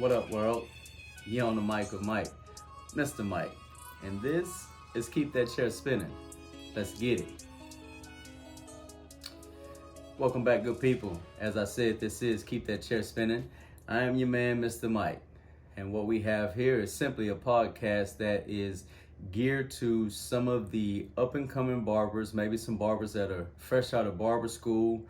What up, world? You on the mic with Mike, Mr. Mike. And this is Keep That Chair Spinning. Let's get it. Welcome back, good people. As I said, this is Keep That Chair Spinning. I am your man, Mr. Mike. And what we have here is simply a podcast that is geared to some of the up and coming barbers, maybe some barbers that are fresh out of barber school,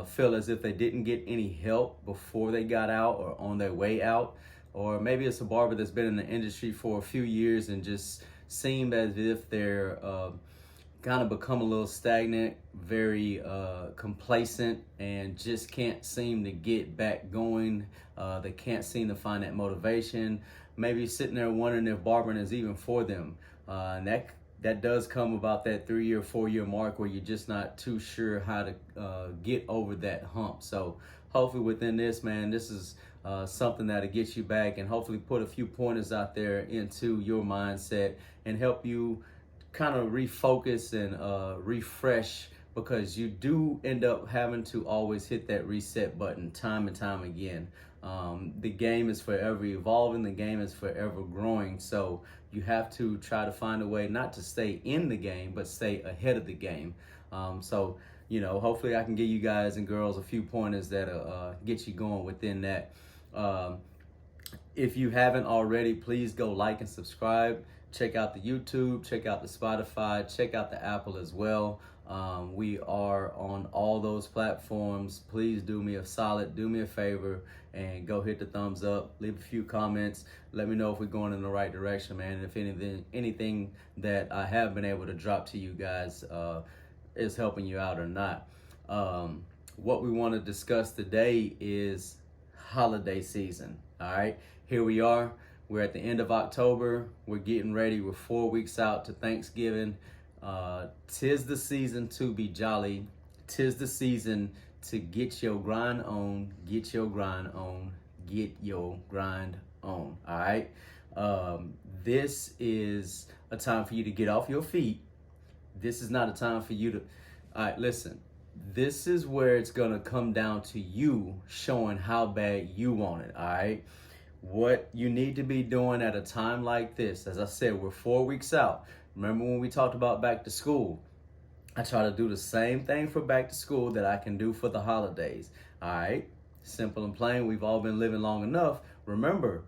feel as if they didn't get any help before they got out or on their way out. Or maybe it's a barber that's been in the industry for a few years and just seemed as if they're kind of become a little stagnant, very complacent, and just can't seem to get back going. They can't seem to find that motivation. Maybe sitting there wondering if barbering is even for them. And that does come about that 3-year, 4-year mark where you're just not too sure how to get over that hump. So hopefully within this, man, this is something that'll get you back and hopefully put a few pointers out there into your mindset and help you kind of refocus and refresh, because you do end up having to always hit that reset button time and time again. The game is forever evolving, the game is forever growing, so you have to try to find a way not to stay in the game, but stay ahead of the game. So, hopefully I can give you guys and girls a few pointers that'll get you going within that. If you haven't already, please go like and subscribe. Check out the YouTube, check out the Spotify, check out the Apple as well. We are on all those platforms. Please do me a solid, do me a favor, and go hit the thumbs up, leave a few comments. Let me know if we're going in the right direction, man. And if anything that I have been able to drop to you guys is helping you out or not. What we want to discuss today is holiday season. All right, here we are. We're at the end of October. We're getting ready. We're 4 weeks out to Thanksgiving. Tis the season to be jolly. Tis the season to get your grind on, get your grind on, get your grind on. All right. This is a time for you to get off your feet. This is not a time for you to, all right, listen. This is where it's going to come down to you showing how bad you want it. All right. What you need to be doing at a time like this, as I said, we're 4 weeks out. Remember when we talked about back to school? I try to do the same thing for back to school that I can do for the holidays. All right, simple and plain. We've all been living long enough. Remember,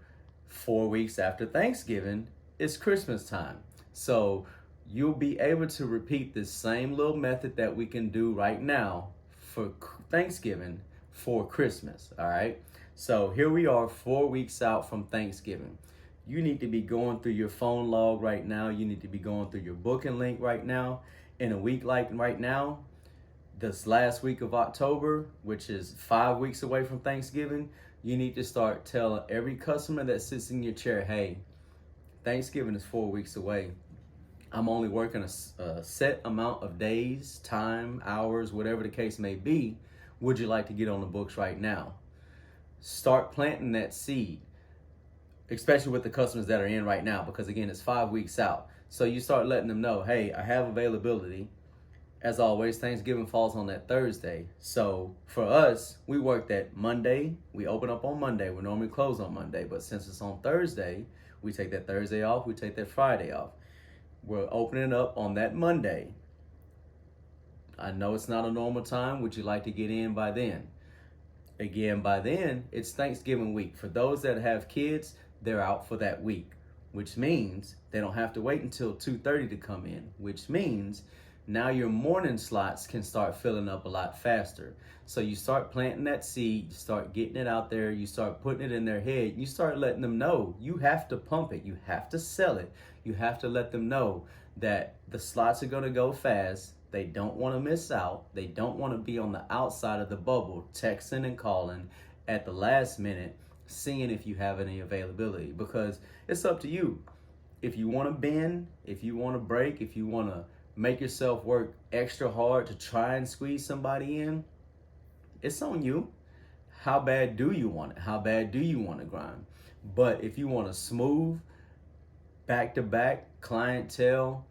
4 weeks after Thanksgiving, it's Christmas time. So you'll be able to repeat the same little method that we can do right now for Thanksgiving for Christmas. All right. So here we are 4 weeks out from Thanksgiving. You need to be going through your phone log right now. You need to be going through your booking link right now. In a week like right now, this last week of October, which is 5 weeks away from Thanksgiving, you need to start telling every customer that sits in your chair, hey, Thanksgiving is 4 weeks away. I'm only working a set amount of days, time, hours, whatever the case may be. Would you like to get on the books right now? Start planting that seed, especially with the customers that are in right now, because again, it's 5 weeks out. So you start letting them know, hey, I have availability. As always, Thanksgiving falls on that Thursday. So for us, we work that Monday. We open up on Monday. We normally close on Monday, but since it's on Thursday, we take that Thursday off. We take that Friday off. We're opening up on that Monday. I know it's not a normal time. Would you like to get in by then? Again, by then, it's Thanksgiving week. For those that have kids, they're out for that week, which means they don't have to wait until 2:30 to come in, which means now your morning slots can start filling up a lot faster. So you start planting that seed, you start getting it out there, you start putting it in their head, you start letting them know you have to pump it, you have to sell it, you have to let them know that the slots are going to go fast. They don't want to miss out. They don't want to be on the outside of the bubble, texting and calling at the last minute, seeing if you have any availability, because it's up to you. If you want to bend, if you want to break, if you want to make yourself work extra hard to try and squeeze somebody in, it's on you. How bad do you want it? How bad do you want to grind? But if you want to smooth, back-to-back clientele,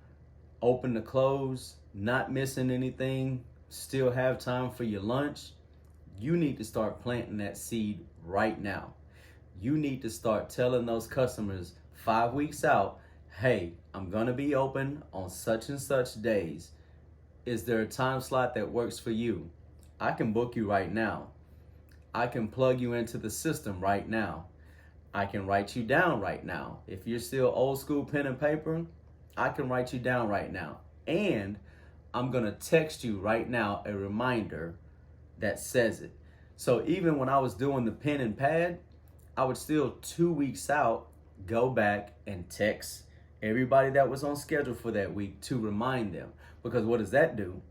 open to close, not missing anything, still have time for your lunch, you need to start planting that seed right now. you need to start telling those customers 5 weeks out, hey, I'm gonna be open on such and such days. Is there a time slot that works for you? I can book you right now. I can plug you into the system right now. I can write you down right now. If you're still old school pen and paper, I can write you down right now. And I'm gonna text you right now a reminder that says it. So even when I was doing the pen and pad, I would still 2 weeks out go back and text everybody that was on schedule for that week to remind them. Because what does that do?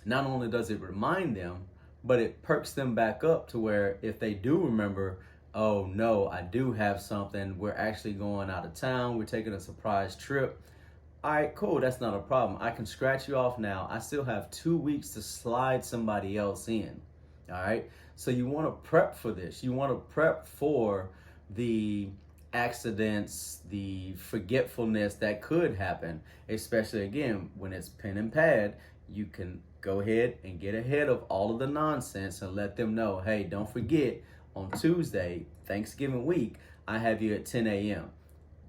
Not only does it remind them, but it perks them back up to where if they do remember, oh no, I do have something, we're actually going out of town, we're taking a surprise trip. All right, cool, that's not a problem. I can scratch you off now. I still have 2 weeks to slide somebody else in. All right, so you want to prep for this. You want to prep for the accidents, the forgetfulness that could happen, especially again when it's pen and pad. You can go ahead and get ahead of all of the nonsense and let them know, hey, don't forget on Tuesday, Thanksgiving week, I have you at 10 a.m.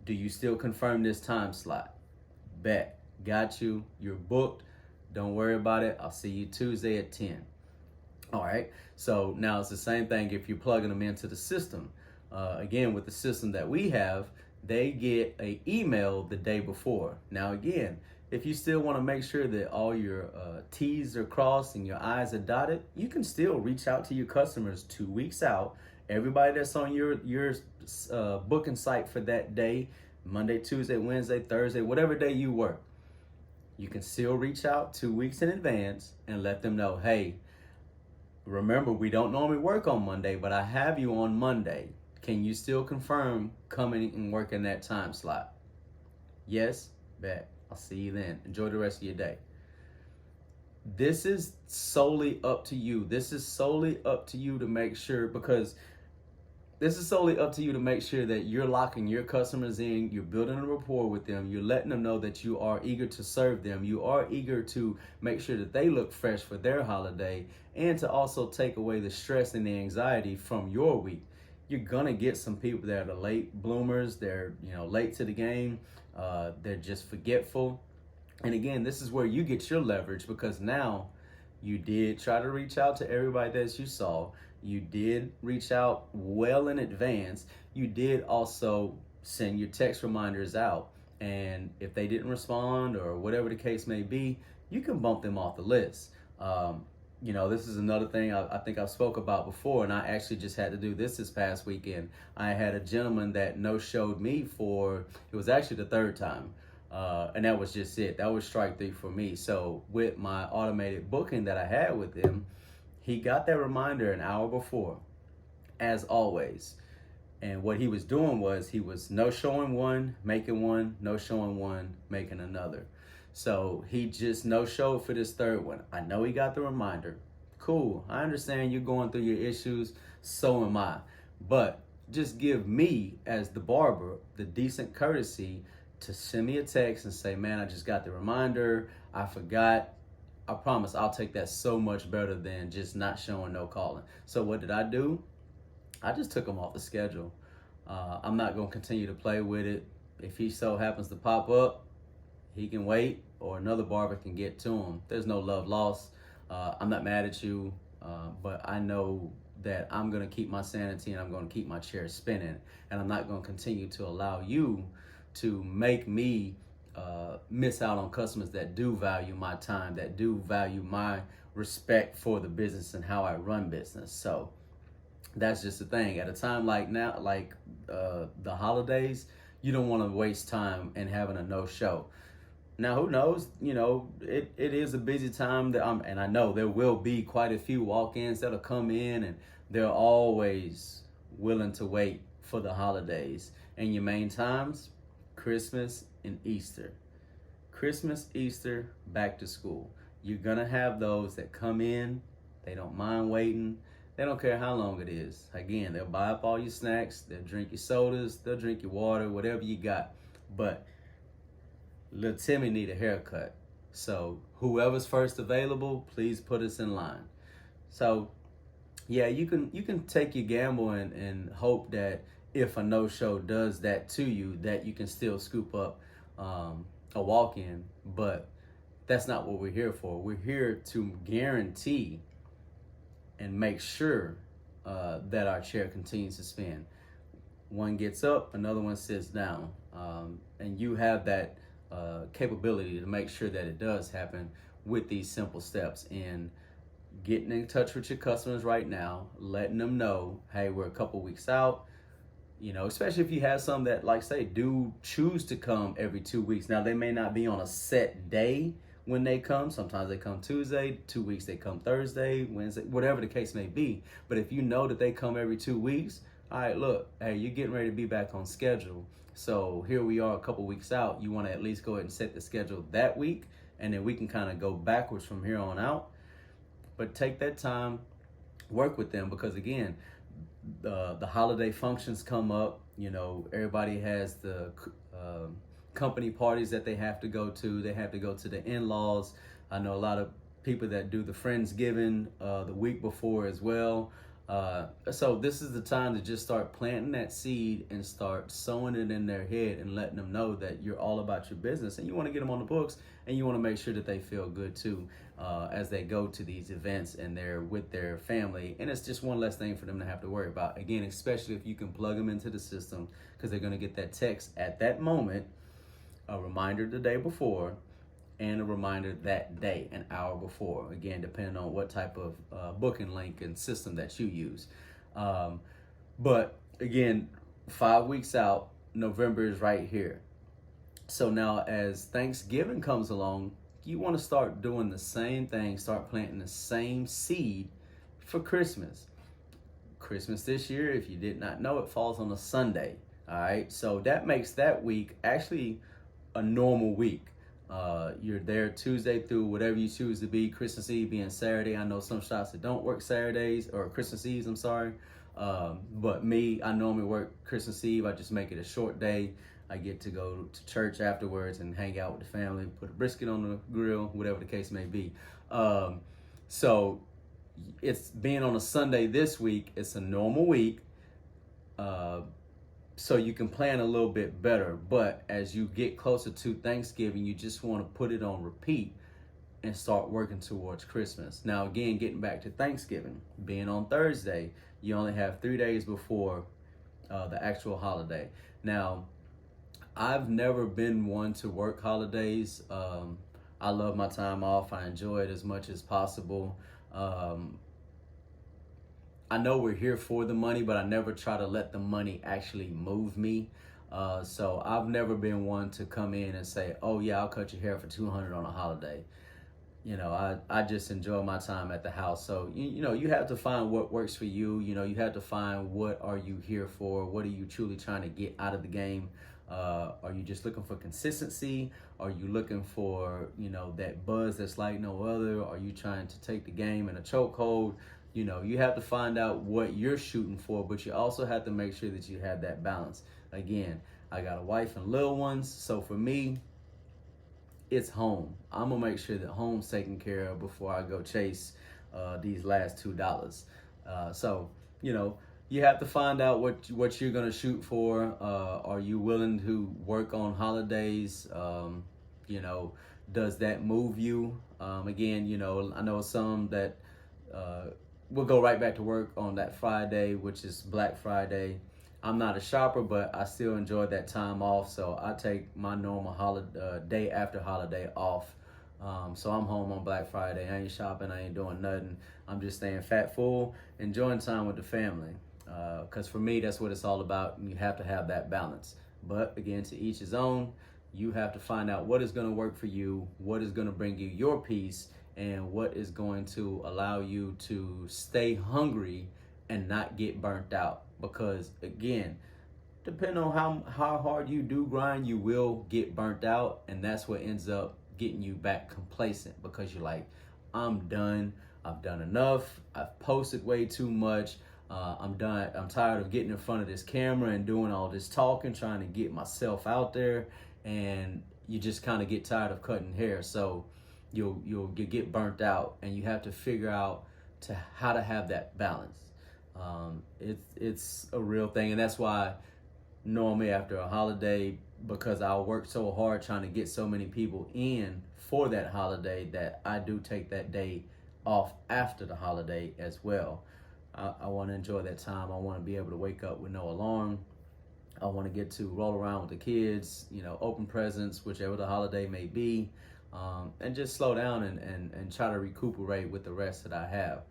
Do you still confirm this time slot? Bet. Got you. You're booked. Don't worry about it. I'll see you Tuesday at 10. All right. So now it's the same thing if you're plugging them into the system. Again, with the system that we have, they get an email the day before. Now, again, if you still want to make sure that all your T's are crossed and your I's are dotted, you can still reach out to your customers 2 weeks out. Everybody that's on your booking site for that day, Monday, Tuesday, Wednesday, Thursday, whatever day you work, you can still reach out 2 weeks in advance and let them know, hey, remember, we don't normally work on Monday, but I have you on Monday. Can you still confirm coming and working that time slot? Yes? Bet. I'll see you then. Enjoy the rest of your day. This is solely up to you. This is solely up to you to make sure, because this is solely up to you to make sure that you're locking your customers in, you're building a rapport with them, you're letting them know that you are eager to serve them, you are eager to make sure that they look fresh for their holiday, and to also take away the stress and the anxiety from your week. You're gonna get some people that are late bloomers, they're late to the game, they're just forgetful. And again, this is where you get your leverage, because now you did try to reach out to everybody that you saw. You did reach out well in advance. You did also send your text reminders out. And if they didn't respond or whatever the case may be, you can bump them off the list. This is another thing I think I've spoke about before, and I actually just had to do this past weekend. I had a gentleman that no-showed me for, it was actually the third time. And that was just it. That was strike 3 for me. So with my automated booking that I had with him, he got that reminder an hour before, as always. And what he was doing was he was no-showing one, making one, no-showing one, making another. So he just no-showed for this third one. I know he got the reminder. Cool. I understand you're going through your issues. So am I. But just give me, as the barber, the decent courtesy to send me a text and say, man, I just got the reminder. I forgot. I promise I'll take that so much better than just not showing, no calling. So what did I do? I just took him off the schedule. I'm not going to continue to play with it. If he so happens to pop up, he can wait, or another barber can get to him. There's no love lost. I'm not mad at you, but I know that I'm going to keep my sanity and I'm going to keep my chair spinning. And I'm not going to continue to allow you to make me miss out on customers that do value my time, that do value my respect for the business and how I run business. So that's just the thing. At a time like now, like the holidays, you don't want to waste time in having a no-show. Now, who knows? It is a busy time and I know there will be quite a few walk-ins that'll come in, and they're always willing to wait for the holidays. And your main times, Christmas and Easter. Christmas, Easter, back to school. You're gonna have those that come in, they don't mind waiting. They don't care how long it is. Again, they'll buy up all your snacks, they'll drink your sodas, they'll drink your water, whatever you got. But little Timmy need a haircut. So whoever's first available, please put us in line. So yeah, you can take your gamble and hope that if a no-show does that to you, that you can still scoop up a walk-in. But that's not what we're here for. We're here to guarantee and make sure that our chair continues to spin. One gets up, another one sits down, and you have that capability to make sure that it does happen with these simple steps. And getting in touch with your customers right now, letting them know, hey, we're a couple weeks out. You know, especially if you have some that, like say, do choose to come every 2 weeks. Now, they may not be on a set day when they come. Sometimes they come Tuesday, 2 weeks they come Thursday, Wednesday, whatever the case may be. But if you know that they come every 2 weeks, all right, look, hey, you're getting ready to be back on schedule. So here we are a couple weeks out. You want to at least go ahead and set the schedule that week, and then we can kind of go backwards from here on out. But take that time, work with them, because again, the holiday functions come up. You know, everybody has the company parties that they have to go to. They have to go to the in-laws. I know a lot of people that do the Friendsgiving the week before as well. So this is the time to just start planting that seed and start sowing it in their head and letting them know that you're all about your business and you want to get them on the books, and you want to make sure that they feel good too as they go to these events and they're with their family. And it's just one less thing for them to have to worry about. Again, especially if you can plug them into the system, because they're going to get that text at that moment, a reminder the day before, and a reminder that day, an hour before. Again, depending on what type of booking link and system that you use. But again, 5 weeks out, November is right here. So now as Thanksgiving comes along, you want to start doing the same thing, start planting the same seed for Christmas. Christmas this year, if you did not know, it falls on a Sunday. All right, so that makes that week actually a normal week. You're there Tuesday through whatever you choose to be, Christmas Eve being Saturday. I know some shops that don't work Saturdays, or Christmas Eves, I'm sorry. But me, I normally work Christmas Eve. I just make it a short day. I get to go to church afterwards and hang out with the family, put a brisket on the grill, whatever the case may be. So it's being on a Sunday this week. It's a normal week. So you can plan a little bit better. But as you get closer to Thanksgiving, you just want to put it on repeat and start working towards Christmas. Now, again, getting back to Thanksgiving, being on Thursday, you only have 3 days before the actual holiday. Now, I've never been one to work holidays. I love my time off. I enjoy it as much as possible. I know we're here for the money, but I never try to let the money actually move me. So I've never been one to come in and say, oh yeah, I'll cut your hair for $200 on a holiday. You know, I just enjoy my time at the house. So, you know, you have to find what works for you. You know, you have to find what are you here for? What are you truly trying to get out of the game? Are you just looking for consistency? Are you looking for, you know, that buzz that's like no other? Are you trying to take the game in a chokehold? You know, you have to find out what you're shooting for, but you also have to make sure that you have that balance. Again, I got a wife and little ones, so for me, it's home. I'm gonna make sure that home's taken care of before I go chase these last $2. So, you know, you have to find out what you're gonna shoot for. Are you willing to work on holidays? You know, does that move you? Again, you know, I know some that we'll go right back to work on that Friday, which is Black Friday. I'm not a shopper, but I still enjoy that time off. So I take my normal holiday, day after holiday off. So I'm home on Black Friday. I ain't shopping. I ain't doing nothing. I'm just staying fat full, enjoying time with the family. Because for me, that's what it's all about. You have to have that balance. But again, to each his own. You have to find out what is going to work for you, what is going to bring you your peace, and what is going to allow you to stay hungry and not get burnt out. Because again, depending on how hard you do grind, you will get burnt out, and that's what ends up getting you back complacent, because you're like, I'm done. I've done enough. I've posted way too much. I'm done. I'm tired of getting in front of this camera and doing all this talking, trying to get myself out there, and you just kind of get tired of cutting hair. So you'll get burnt out, and you have to figure out how to have that balance. It's a real thing, and that's why normally after a holiday, because I work so hard trying to get so many people in for that holiday, that I do take that day off after the holiday as well. I want to enjoy that time. I want to be able to wake up with no alarm. I want to get to roll around with the kids, open presents, whichever the holiday may be, and just slow down and try to recuperate with the rest that I have.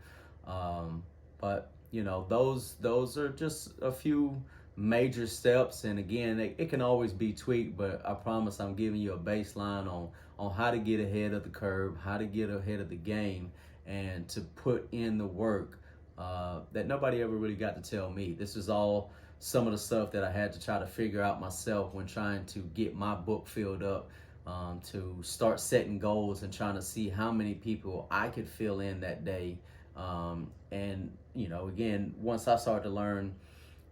But those are just a few major steps, and again, it can always be tweaked. But I promise I'm giving you a baseline on how to get ahead of the curve, how to get ahead of the game, and to put in the work that nobody ever really got to tell me. This is all some of the stuff that I had to try to figure out myself when trying to get my book filled up, to start setting goals and trying to see how many people I could fill in that day. And again, once I started to learn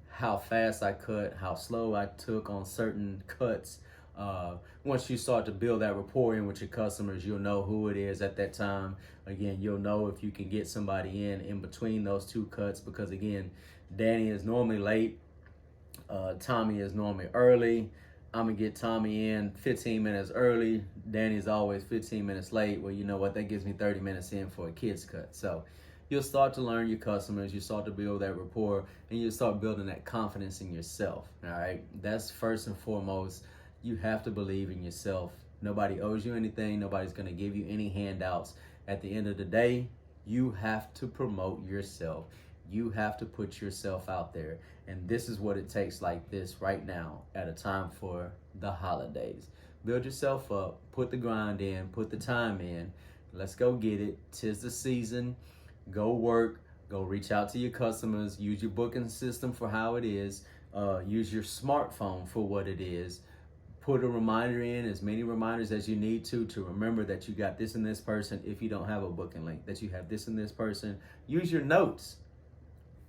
how fast I cut, how slow I took on certain cuts, once you start to build that rapport in with your customers, you'll know who it is at that time. Again, you'll know if you can get somebody in between those two cuts, because again, Danny is normally late, Tommy is normally early. I'm gonna get Tommy in 15 minutes early. Danny's always 15 minutes late. Well, you know what? That gives me 30 minutes in for a kid's cut. So you'll start to learn your customers, you start to build that rapport, and you start building that confidence in yourself. All right, that's first and foremost. You have to believe in yourself. Nobody owes you anything. Nobody's gonna give you any handouts. At the end of the day, you have to promote yourself. You have to put yourself out there. And this is what it takes like this right now at a time for the holidays. Build yourself up, put the grind in, put the time in. Let's go get it. 'Tis the season. Go work, go reach out to your customers, use your booking system for how it is, use your smartphone for what it is. Put a reminder in, as many reminders as you need to remember that you got this and this person. If you don't have a booking link, that you have this and this person. Use your notes.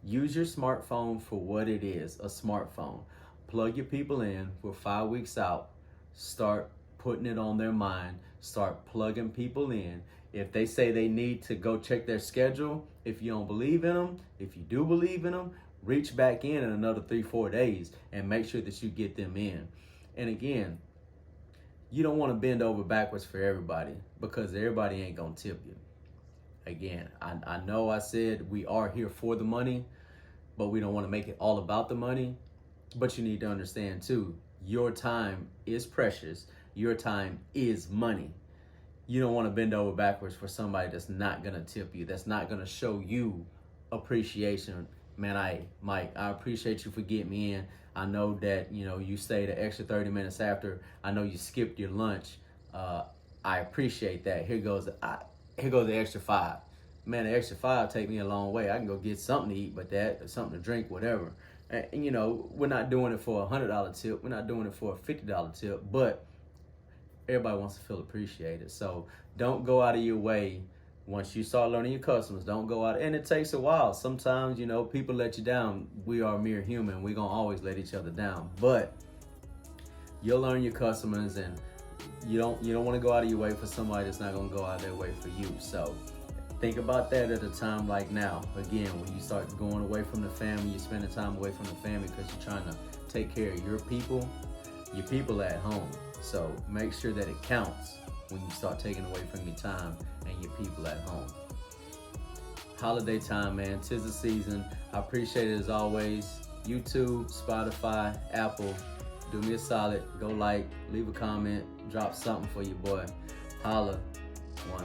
Use your smartphone for what it is, a smartphone. Plug your people in. We're 5 weeks out. Start putting it on their mind. Start plugging people in. If they say they need to go check their schedule, if you don't believe in them, if you do believe in them, reach back in another 3-4 days and make sure that you get them in. And again, you don't want to bend over backwards for everybody, because everybody ain't gonna tip you. Again, I know I said we are here for the money, but we don't want to make it all about the money. But you need to understand too, your time is precious. Your time is money. You don't want to bend over backwards for somebody that's not going to tip you, that's not going to show you appreciation. Man, Mike, I appreciate you for getting me in. I know that, you stayed an extra 30 minutes after. I know you skipped your lunch. I appreciate that. Here goes the extra 5. Man, the extra 5 take me a long way. I can go get something to eat, but that, or something to drink, whatever. And we're not doing it for a $100 tip. We're not doing it for a $50 tip, but everybody wants to feel appreciated. So don't go out of your way. Once you start learning your customers, don't go out. And it takes a while. Sometimes, people let you down. We are mere human. We're going to always let each other down. But you'll learn your customers, and you don't want to go out of your way for somebody that's not going to go out of their way for you. So think about that at a time like now. Again, when you start going away from the family, you're spending time away from the family because you're trying to take care of your people at home. So make sure that it counts when you start taking away from your time and your people at home. Holiday time, man. 'Tis the season. I appreciate it as always. YouTube, Spotify, Apple. Do me a solid. Go like, leave a comment, drop something for your boy. Holla. One.